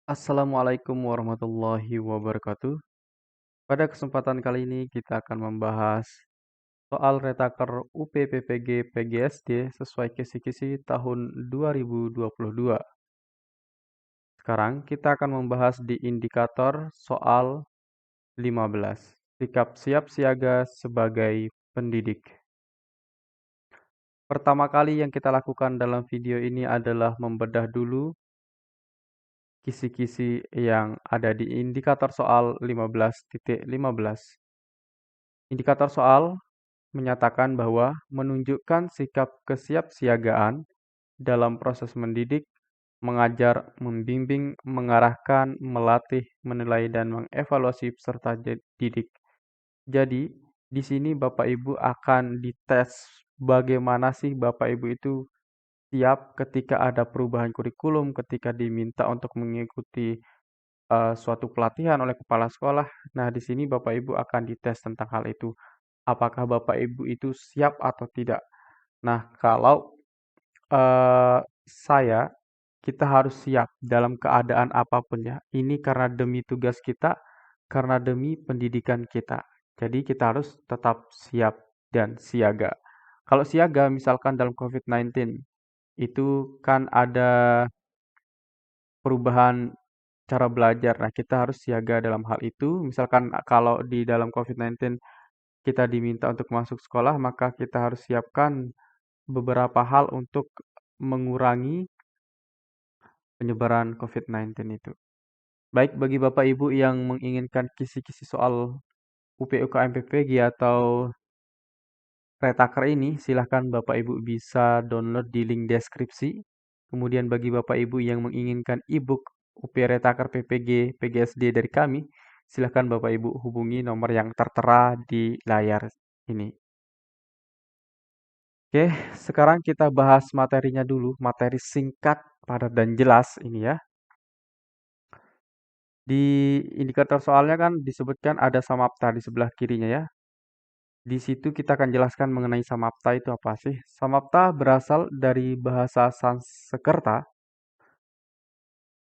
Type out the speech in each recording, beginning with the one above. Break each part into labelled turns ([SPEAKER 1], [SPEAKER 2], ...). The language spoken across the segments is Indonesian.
[SPEAKER 1] Assalamualaikum warahmatullahi wabarakatuh. Pada kesempatan kali ini kita akan membahas soal retaker UPPPG PGSD sesuai kisi-kisi tahun 2022. Sekarang kita akan membahas di indikator soal 15. Sikap siap siaga sebagai pendidik. Pertama kali yang kita lakukan dalam video ini adalah membedah dulu kisi-kisi yang ada di indikator soal 15.15. Indikator soal menyatakan bahwa menunjukkan sikap kesiapsiagaan dalam proses mendidik, mengajar, membimbing, mengarahkan, melatih, menilai, dan mengevaluasi peserta didik. Jadi, di sini Bapak Ibu akan dites bagaimana sih Bapak Ibu itu siap ketika ada perubahan kurikulum, ketika diminta untuk mengikuti suatu pelatihan oleh kepala sekolah. Nah, di sini Bapak Ibu akan dites tentang hal itu. Apakah Bapak Ibu itu siap atau tidak? Nah, kalau saya, kita harus siap dalam keadaan apapun ya. Ini karena demi tugas kita, karena demi pendidikan kita. Jadi kita harus tetap siap dan siaga. Kalau siaga misalkan dalam COVID-19, itu kan ada perubahan cara belajar. Nah, kita harus siaga dalam hal itu. Misalkan kalau di dalam COVID-19 kita diminta untuk masuk sekolah, maka kita harus siapkan beberapa hal untuk mengurangi penyebaran COVID-19 itu. Baik bagi Bapak Ibu yang menginginkan kisi-kisi soal UPUKM-PPG atau Retaker ini, silahkan Bapak Ibu bisa download di link deskripsi. Kemudian bagi Bapak Ibu yang menginginkan e-book UP Retaker PPG PGSD dari kami, silahkan Bapak Ibu hubungi nomor yang tertera di layar ini. Oke, sekarang kita bahas materinya dulu, materi singkat, padat, dan jelas ini ya. Di indikator soalnya kan disebutkan ada samapta di sebelah kirinya ya. Di situ kita akan jelaskan mengenai samapta itu apa sih. Samapta berasal dari bahasa Sanskerta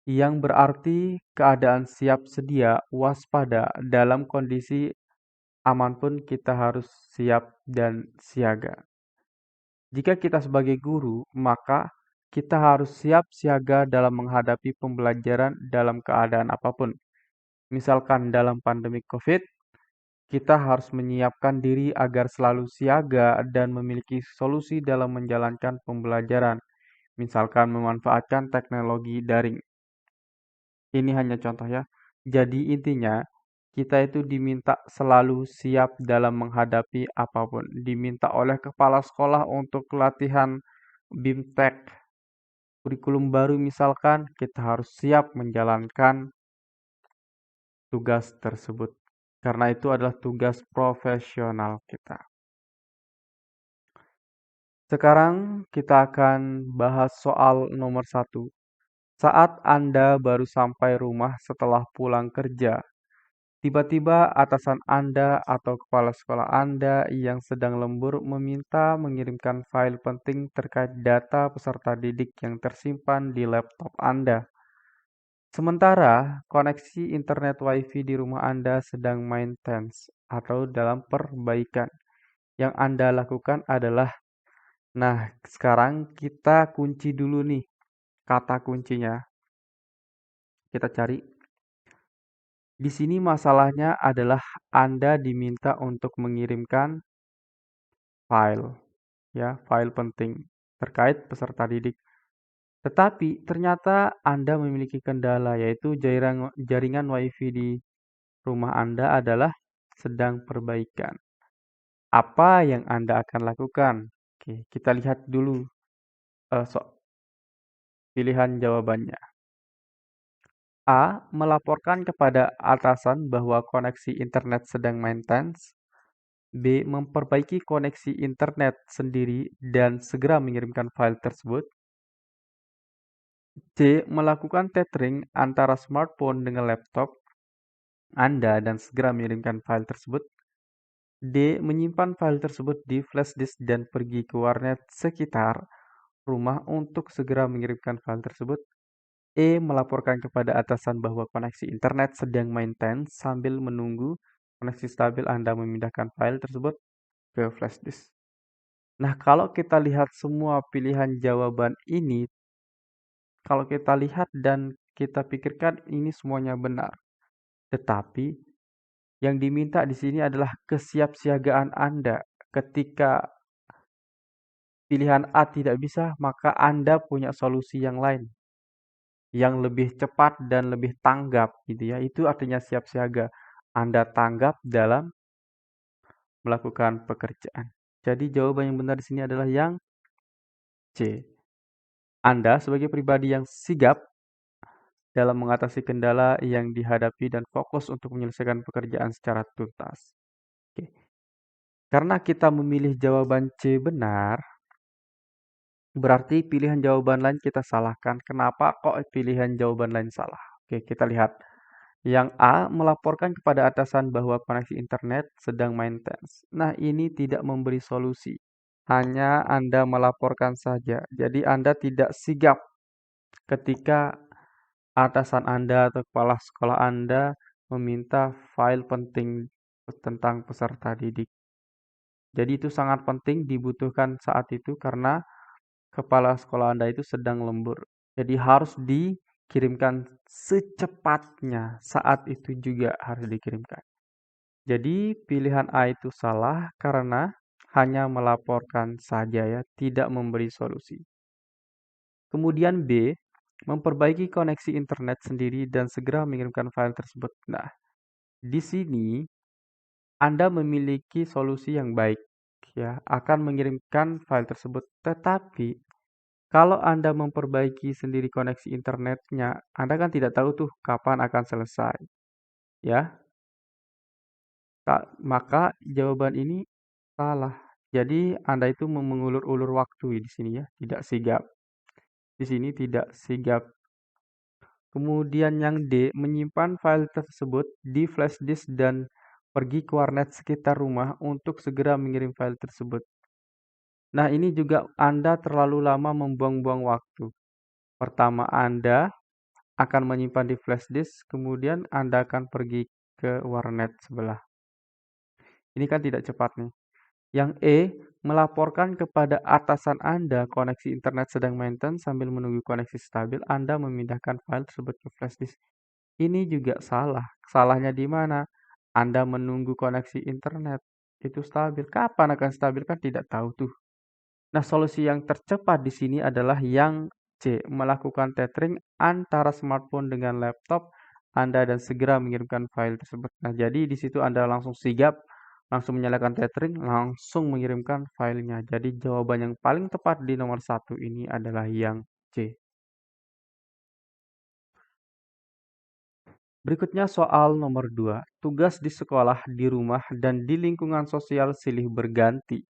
[SPEAKER 1] yang berarti keadaan siap sedia, waspada, dalam kondisi aman pun kita harus siap dan siaga. Jika kita sebagai guru, maka kita harus siap siaga dalam menghadapi pembelajaran dalam keadaan apapun. Misalkan dalam pandemi COVID, kita harus menyiapkan diri agar selalu siaga dan memiliki solusi dalam menjalankan pembelajaran, misalkan memanfaatkan teknologi daring. Ini hanya contoh ya. Jadi intinya, kita itu diminta selalu siap dalam menghadapi apapun. Diminta oleh kepala sekolah untuk latihan BIMTEK, kurikulum baru misalkan, kita harus siap menjalankan tugas tersebut. Karena itu adalah tugas profesional kita. Sekarang kita akan bahas soal nomor 1. Saat Anda baru sampai rumah setelah pulang kerja, tiba-tiba atasan Anda atau kepala sekolah Anda yang sedang lembur meminta mengirimkan file penting terkait data peserta didik yang tersimpan di laptop Anda. Sementara koneksi internet WiFi di rumah Anda sedang maintenance atau dalam perbaikan. Yang Anda lakukan adalah, nah sekarang kita kunci dulu nih kata kuncinya. Kita cari. Di sini masalahnya adalah Anda diminta untuk mengirimkan file, ya, file penting terkait peserta didik. Tetapi ternyata Anda memiliki kendala, yaitu jaringan WiFi di rumah Anda adalah sedang perbaikan. Apa yang Anda akan lakukan? Oke, kita lihat dulu pilihan jawabannya. A. Melaporkan kepada atasan bahwa koneksi internet sedang maintenance. B. Memperbaiki koneksi internet sendiri dan segera mengirimkan file tersebut. C. Melakukan tethering antara smartphone dengan laptop Anda dan segera mengirimkan file tersebut. D. Menyimpan file tersebut di flash disk dan pergi ke warnet sekitar rumah untuk segera mengirimkan file tersebut. E. Melaporkan kepada atasan bahwa koneksi internet sedang maintenance sambil menunggu koneksi stabil Anda memindahkan file tersebut ke flash disk. Nah, kalau kita lihat semua pilihan jawaban ini, kalau kita lihat dan kita pikirkan ini semuanya benar. Tetapi yang diminta di sini adalah kesiapsiagaan Anda. Ketika pilihan A tidak bisa, maka Anda punya solusi yang lain yang lebih cepat dan lebih tanggap gitu ya. Itu artinya siap siaga. Anda tanggap dalam melakukan pekerjaan. Jadi jawaban yang benar di sini adalah yang C. Anda sebagai pribadi yang sigap dalam mengatasi kendala yang dihadapi dan fokus untuk menyelesaikan pekerjaan secara tuntas. Oke. Karena kita memilih jawaban C benar, berarti pilihan jawaban lain kita salahkan. Kenapa kok pilihan jawaban lain salah? Oke, kita lihat. Yang A melaporkan kepada atasan bahwa koneksi internet sedang maintenance. Nah, ini tidak memberi solusi. Hanya Anda melaporkan saja. Jadi Anda tidak sigap ketika atasan Anda atau kepala sekolah Anda meminta file penting tentang peserta didik. Jadi itu sangat penting dibutuhkan saat itu karena kepala sekolah Anda itu sedang lembur. Jadi harus dikirimkan secepatnya. Saat itu juga harus dikirimkan. Jadi pilihan A itu salah karena hanya melaporkan saja ya, tidak memberi solusi. Kemudian B, memperbaiki koneksi internet sendiri dan segera mengirimkan file tersebut. Nah, di sini Anda memiliki solusi yang baik ya, akan mengirimkan file tersebut. Tetapi kalau Anda memperbaiki sendiri koneksi internetnya, Anda kan tidak tahu tuh kapan akan selesai. Ya, maka jawaban ini salah. Jadi Anda itu mengulur-ulur waktu di sini ya, tidak sigap. Di sini tidak sigap. Kemudian yang D, menyimpan file tersebut di flash disk dan pergi ke warnet sekitar rumah untuk segera mengirim file tersebut. Nah, ini juga Anda terlalu lama membuang-buang waktu. Pertama, Anda akan menyimpan di flash disk, kemudian Anda akan pergi ke warnet sebelah. Ini kan tidak cepat nih. Yang E, melaporkan kepada atasan Anda koneksi internet sedang maintenance sambil menunggu koneksi stabil, Anda memindahkan file tersebut ke flash disk. Ini juga salah. Salahnya di mana? Anda menunggu koneksi internet itu stabil. Kapan akan stabil kan tidak tahu tuh. Nah, solusi yang tercepat di sini adalah yang C, melakukan tethering antara smartphone dengan laptop Anda dan segera mengirimkan file tersebut. Nah, jadi di situ Anda langsung sigap, langsung menyalakan tethering, langsung mengirimkan filenya. Jadi jawaban yang paling tepat di nomor 1 ini adalah yang C. Berikutnya soal nomor 2. Tugas di sekolah, di rumah, dan di lingkungan sosial silih berganti.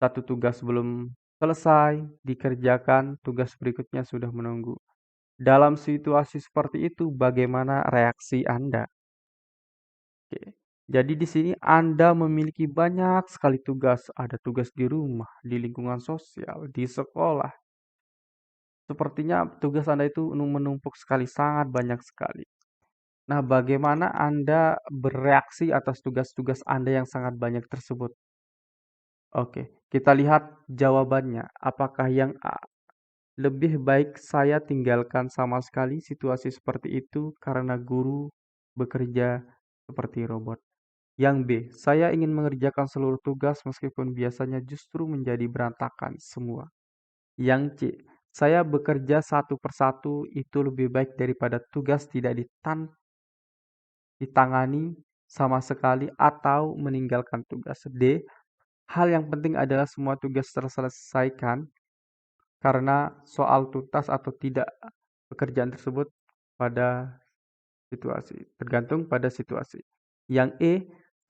[SPEAKER 1] Satu tugas belum selesai, dikerjakan, tugas berikutnya sudah menunggu. Dalam situasi seperti itu, bagaimana reaksi Anda? Oke. Jadi di sini Anda memiliki banyak sekali tugas. Ada tugas di rumah, di lingkungan sosial, di sekolah. Sepertinya tugas Anda itu menumpuk sekali, sangat banyak sekali. Nah, bagaimana Anda bereaksi atas tugas-tugas Anda yang sangat banyak tersebut? Oke, kita lihat jawabannya. Apakah yang A? Lebih baik saya tinggalkan sama sekali situasi seperti itu karena guru bekerja seperti robot. Yang B, saya ingin mengerjakan seluruh tugas meskipun biasanya justru menjadi berantakan semua. Yang C, saya bekerja satu persatu itu lebih baik daripada tugas tidak ditangani sama sekali atau meninggalkan tugas. D, hal yang penting adalah semua tugas terselesaikan karena soal tuntas atau tidak pekerjaan tersebut pada situasi, tergantung pada situasi. Yang E,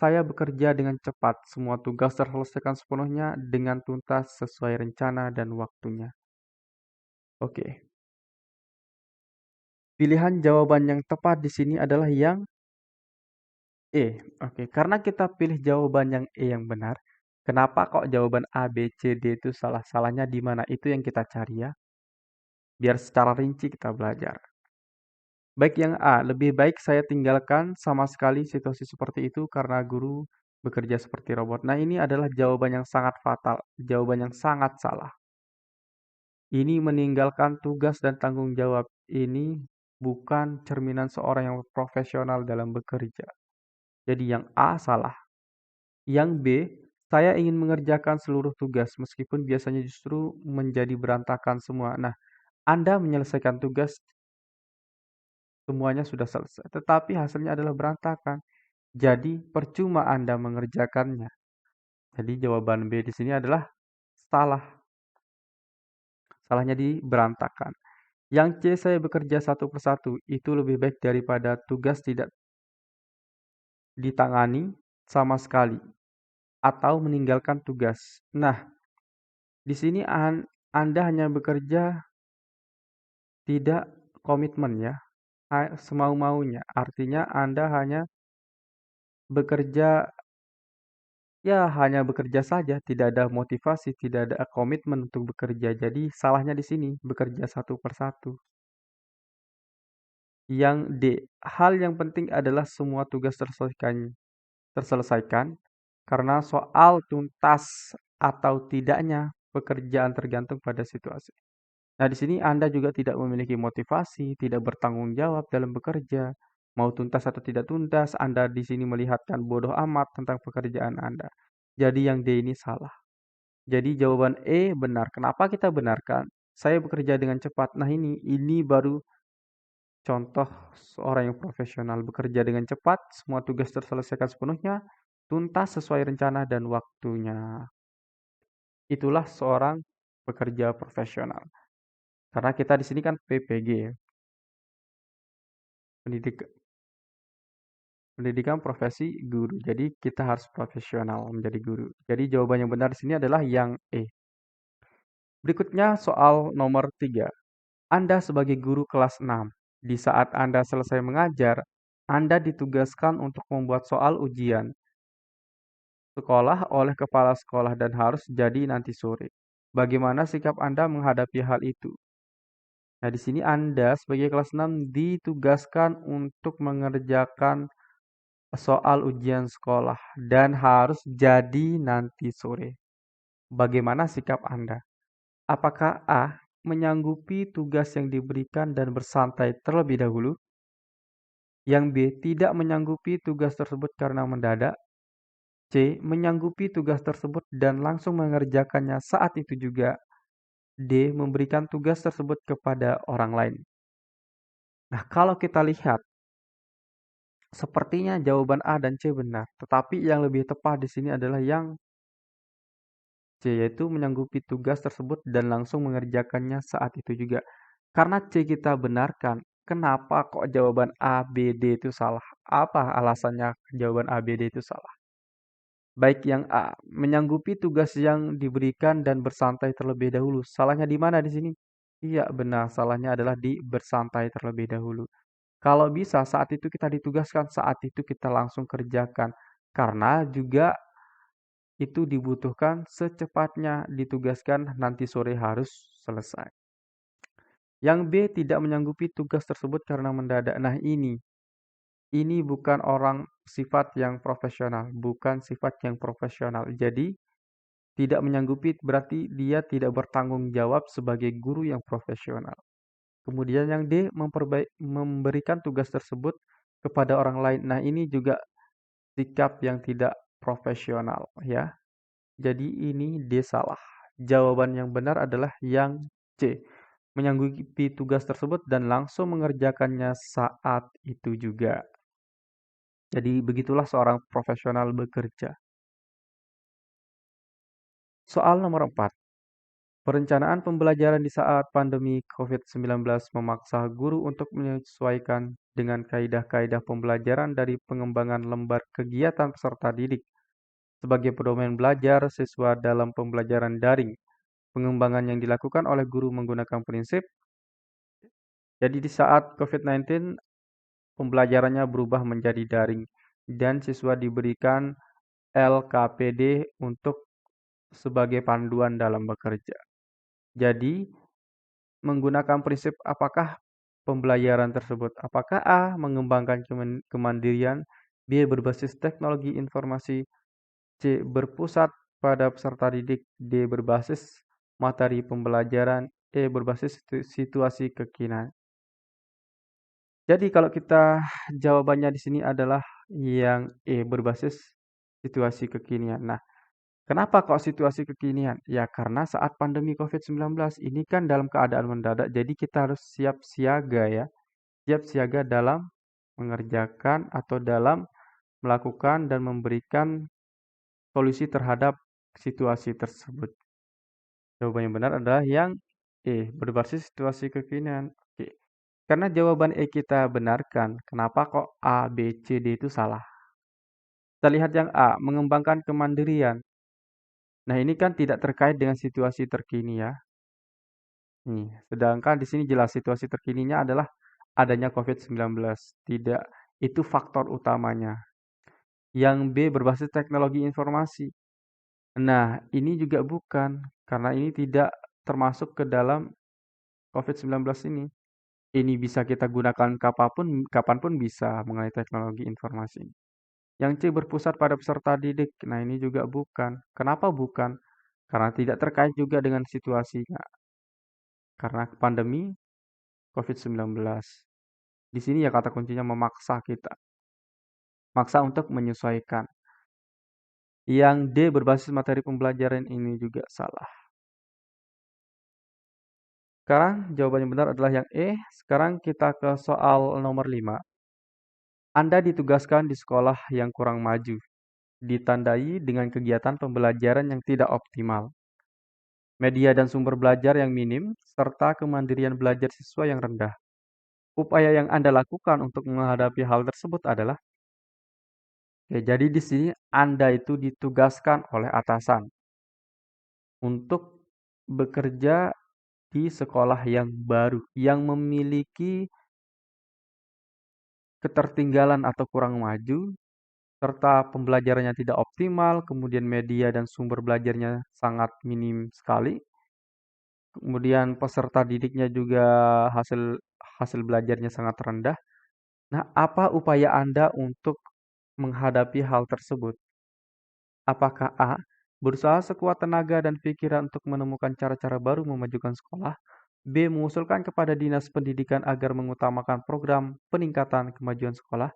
[SPEAKER 1] saya bekerja dengan cepat, semua tugas terselesaikan sepenuhnya dengan tuntas sesuai rencana dan waktunya. Oke, pilihan jawaban yang tepat di sini adalah yang E. Oke, karena kita pilih jawaban yang E yang benar, kenapa kok jawaban A, B, C, D itu salah? Salahnya di mana? Itu yang kita cari ya. Biar secara rinci kita belajar. Baik yang A, lebih baik saya tinggalkan sama sekali situasi seperti itu karena guru bekerja seperti robot. Nah, ini adalah jawaban yang sangat fatal, jawaban yang sangat salah. Ini meninggalkan tugas dan tanggung jawab. Ini bukan cerminan seorang yang profesional dalam bekerja. Jadi yang A salah. Yang B, saya ingin mengerjakan seluruh tugas meskipun biasanya justru menjadi berantakan semua. Nah, Anda menyelesaikan tugas, semuanya sudah selesai, tetapi hasilnya adalah berantakan. Jadi percuma Anda mengerjakannya. Jadi jawaban B di sini adalah salah. Salahnya di berantakan. Yang C, saya bekerja satu persatu, itu lebih baik daripada tugas tidak ditangani sama sekali atau meninggalkan tugas. Nah, di sini Anda hanya bekerja tidak komitmen ya, semau-maunya. Artinya Anda hanya bekerja ya hanya bekerja saja, tidak ada motivasi, tidak ada komitmen untuk bekerja. Jadi salahnya di sini, bekerja satu persatu. Yang D, hal yang penting adalah semua tugas terselesaikan karena soal tuntas atau tidaknya pekerjaan tergantung pada situasi. Nah, di sini Anda juga tidak memiliki motivasi, tidak bertanggung jawab dalam bekerja. Mau tuntas atau tidak tuntas, Anda di sini melihatkan bodoh amat tentang pekerjaan Anda. Jadi yang D ini salah. Jadi jawaban E benar. Kenapa kita benarkan? Saya bekerja dengan cepat. Nah, ini baru contoh seorang yang profesional bekerja dengan cepat, semua tugas terselesaikan sepenuhnya, tuntas sesuai rencana dan waktunya. Itulah seorang pekerja profesional. Karena kita di sini kan PPG ya, pendidik pendidikan profesi guru. Jadi kita harus profesional menjadi guru. Jadi jawaban yang benar di sini adalah yang E. Berikutnya soal nomor 3. Anda sebagai guru kelas 6. Di saat Anda selesai mengajar, Anda ditugaskan untuk membuat soal ujian sekolah oleh kepala sekolah dan harus jadi nanti sore. Bagaimana sikap Anda menghadapi hal itu? Nah, di sini Anda sebagai kelas 6 ditugaskan untuk mengerjakan soal ujian sekolah dan harus jadi nanti sore. Bagaimana sikap Anda? Apakah A, menyanggupi tugas yang diberikan dan bersantai terlebih dahulu? Yang B, tidak menyanggupi tugas tersebut karena mendadak? C, menyanggupi tugas tersebut dan langsung mengerjakannya saat itu juga? D, memberikan tugas tersebut kepada orang lain. Nah, kalau kita lihat, sepertinya jawaban A dan C benar, tetapi yang lebih tepat di sini adalah yang C, yaitu menyanggupi tugas tersebut dan langsung mengerjakannya saat itu juga. Karena C kita benarkan, kenapa kok jawaban A, B, D itu salah? Apa alasannya jawaban A, B, D itu salah? Baik yang A, menyanggupi tugas yang diberikan dan bersantai terlebih dahulu. Salahnya di mana di sini? Iya, benar. Salahnya adalah di bersantai terlebih dahulu. Kalau bisa saat itu kita ditugaskan, saat itu kita langsung kerjakan. Karena juga itu dibutuhkan secepatnya ditugaskan nanti sore harus selesai. Yang B tidak menyanggupi tugas tersebut karena mendadak. Nah, ini bukan orang sifat yang profesional, bukan sifat yang profesional. Jadi tidak menyanggupi berarti dia tidak bertanggung jawab sebagai guru yang profesional. Kemudian yang D, memberikan tugas tersebut kepada orang lain. Nah, ini juga sikap yang tidak profesional ya. Jadi ini D salah. Jawaban yang benar adalah yang C. Menyanggupi tugas tersebut dan langsung mengerjakannya saat itu juga. Jadi begitulah seorang profesional bekerja. Soal nomor 4. Perencanaan pembelajaran di saat pandemi COVID-19 memaksa guru untuk menyesuaikan dengan kaidah-kaidah pembelajaran dari pengembangan lembar kegiatan peserta didik sebagai pedoman belajar siswa dalam pembelajaran daring. Pengembangan yang dilakukan oleh guru menggunakan prinsip, jadi di saat COVID-19 pembelajarannya berubah menjadi daring dan siswa diberikan LKPD untuk sebagai panduan dalam bekerja. Jadi, menggunakan prinsip apakah pembelajaran tersebut? Apakah A. Mengembangkan kemandirian, B. Berbasis teknologi informasi, C. Berpusat pada peserta didik, D. Berbasis materi pembelajaran, E. Berbasis situasi kekinian. Jadi kalau kita jawabannya di sini adalah yang E. Berbasis situasi kekinian. Nah, kenapa kok situasi kekinian? Ya karena saat pandemi COVID-19 ini kan dalam keadaan mendadak, jadi kita harus siap siaga ya. Siap siaga dalam mengerjakan atau dalam melakukan dan memberikan solusi terhadap situasi tersebut. Jawaban yang benar adalah yang E, berbasis situasi kekinian. Oke. Karena jawaban E kita benarkan, kenapa kok A, B, C, D itu salah? Kita lihat yang A, mengembangkan kemandirian. Nah, ini kan tidak terkait dengan situasi terkini ya. Nih, sedangkan di sini jelas situasi terkininya adalah adanya COVID-19. Tidak, itu faktor utamanya. Yang B berbasis teknologi informasi. Nah, ini juga bukan, karena ini tidak termasuk ke dalam COVID-19 ini. Ini bisa kita gunakan kapanpun bisa mengenai teknologi informasi. Yang C berpusat pada peserta didik. Nah, ini juga bukan. Kenapa bukan? Karena tidak terkait juga dengan situasinya. Karena pandemi COVID-19. Di sini ya kata kuncinya memaksa kita. Maksa untuk menyesuaikan. Yang D berbasis materi pembelajaran ini juga salah. Sekarang jawaban yang benar adalah yang E. Sekarang kita ke soal nomor 5. Anda ditugaskan di sekolah yang kurang maju, ditandai dengan kegiatan pembelajaran yang tidak optimal, media dan sumber belajar yang minim, serta kemandirian belajar siswa yang rendah. Upaya yang Anda lakukan untuk menghadapi hal tersebut adalah, oke, jadi di sini Anda itu ditugaskan oleh atasan untuk bekerja di sekolah yang baru, yang memiliki ketertinggalan atau kurang maju, serta pembelajarannya tidak optimal, kemudian media dan sumber belajarnya sangat minim sekali, kemudian peserta didiknya juga hasil hasil belajarnya sangat rendah. Nah, apa upaya Anda untuk menghadapi hal tersebut? Apakah A. Berusaha sekuat tenaga dan pikiran untuk menemukan cara-cara baru memajukan sekolah? B. Mengusulkan kepada Dinas Pendidikan agar mengutamakan program peningkatan kemajuan sekolah?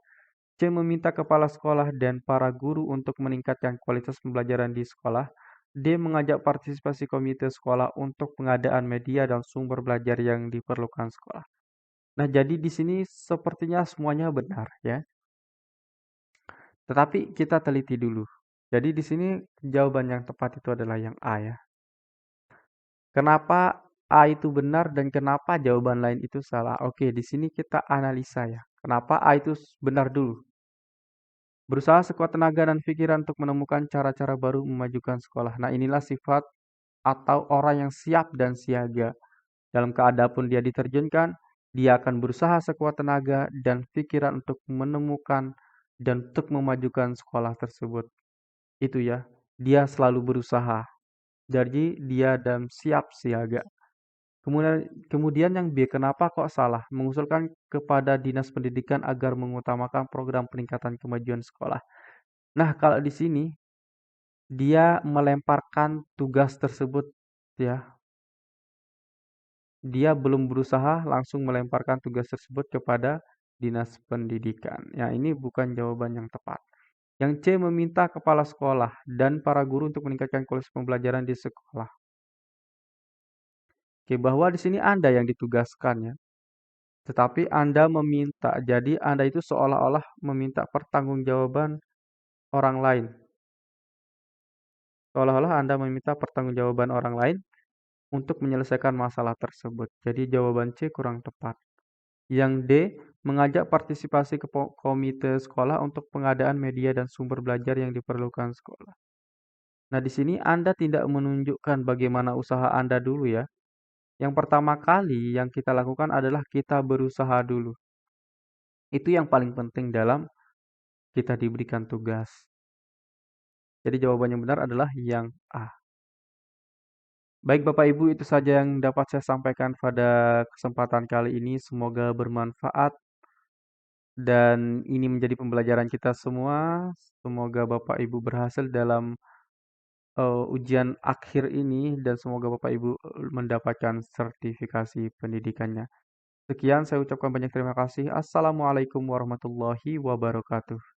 [SPEAKER 1] C. Meminta kepala sekolah dan para guru untuk meningkatkan kualitas pembelajaran di sekolah? D. Mengajak partisipasi komite sekolah untuk pengadaan media dan sumber belajar yang diperlukan sekolah. Nah, jadi di sini sepertinya semuanya benar ya. Tetapi kita teliti dulu. Jadi di sini jawaban yang tepat itu adalah yang A ya. Kenapa A itu benar dan kenapa jawaban lain itu salah? Oke, di sini kita analisa ya. Kenapa A itu benar dulu? Berusaha sekuat tenaga dan pikiran untuk menemukan cara-cara baru memajukan sekolah. Nah, inilah sifat atau orang yang siap dan siaga. Dalam keadaan pun dia diterjunkan, dia akan berusaha sekuat tenaga dan pikiran untuk menemukan dan untuk memajukan sekolah tersebut. Itu ya, dia selalu berusaha. Jadi dia dan siap siaga. Kemudian yang B, kenapa kok salah? Mengusulkan kepada Dinas Pendidikan agar mengutamakan program peningkatan kemajuan sekolah. Nah, kalau di sini dia melemparkan tugas tersebut ya. Dia belum berusaha langsung melemparkan tugas tersebut kepada Dinas Pendidikan. Ya, ini bukan jawaban yang tepat. Yang C, meminta kepala sekolah dan para guru untuk meningkatkan kualitas pembelajaran di sekolah. Oke, bahwa di sini Anda yang ditugaskan ya. Tetapi Anda meminta, jadi Anda itu seolah-olah meminta pertanggungjawaban orang lain. Seolah-olah Anda meminta pertanggungjawaban orang lain untuk menyelesaikan masalah tersebut. Jadi jawaban C kurang tepat. Yang D, mengajak partisipasi ke komite sekolah untuk pengadaan media dan sumber belajar yang diperlukan sekolah. Nah, di sini Anda tidak menunjukkan bagaimana usaha Anda dulu ya. Yang pertama kali yang kita lakukan adalah kita berusaha dulu. Itu yang paling penting dalam kita diberikan tugas. Jadi jawaban yang benar adalah yang A. Baik Bapak Ibu, itu saja yang dapat saya sampaikan pada kesempatan kali ini. Semoga bermanfaat dan ini menjadi pembelajaran kita semua. Semoga Bapak Ibu berhasil dalam ujian akhir ini dan semoga Bapak Ibu mendapatkan sertifikasi pendidikannya. Sekian saya ucapkan banyak terima kasih. Assalamualaikum warahmatullahi wabarakatuh.